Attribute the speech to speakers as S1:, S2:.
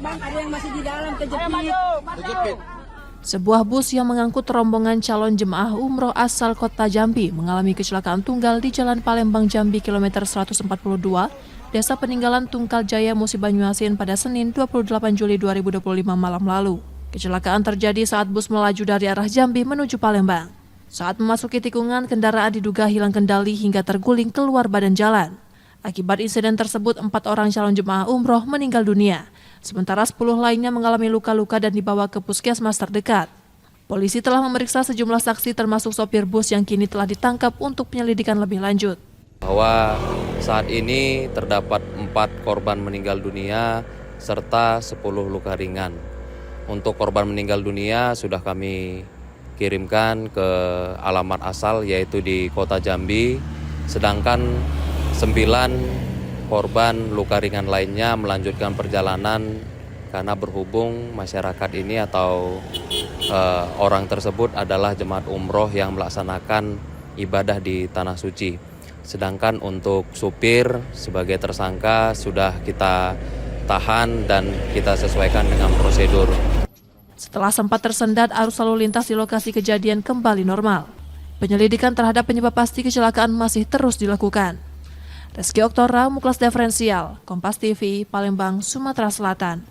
S1: Bang, ada yang masih di dalam kejepit.
S2: Sebuah bus yang mengangkut rombongan calon jemaah umroh asal kota Jambi mengalami kecelakaan tunggal di Jalan Palembang Jambi kilometer 142, Desa Peninggalan Tungkal Jaya Musi Banyuasin pada Senin 28 Juli 2025 malam lalu. Kecelakaan terjadi saat bus melaju dari arah Jambi menuju Palembang. Saat memasuki tikungan, kendaraan diduga hilang kendali hingga terguling keluar badan jalan. Akibat insiden tersebut, 4 orang calon jemaah umroh meninggal dunia. Sementara 10 lainnya mengalami luka-luka dan dibawa ke puskesmas terdekat. Polisi telah memeriksa sejumlah saksi termasuk sopir bus yang kini telah ditangkap untuk penyelidikan lebih lanjut.
S3: Bahwa saat ini terdapat 4 korban meninggal dunia serta 10 luka ringan. Untuk korban meninggal dunia sudah kami kirimkan ke alamat asal yaitu di Kota Jambi, sedangkan 9 korban luka ringan lainnya melanjutkan perjalanan karena berhubung masyarakat ini atau orang tersebut adalah jemaat umroh yang melaksanakan ibadah di Tanah Suci. Sedangkan untuk supir sebagai tersangka sudah kita tahan dan kita sesuaikan dengan prosedur.
S2: Setelah sempat tersendat, arus lalu lintas di lokasi kejadian kembali normal. Penyelidikan terhadap penyebab pasti kecelakaan masih terus dilakukan. Reski Oktora, Muklas Diferensial, Kompas TV, Palembang, Sumatera Selatan.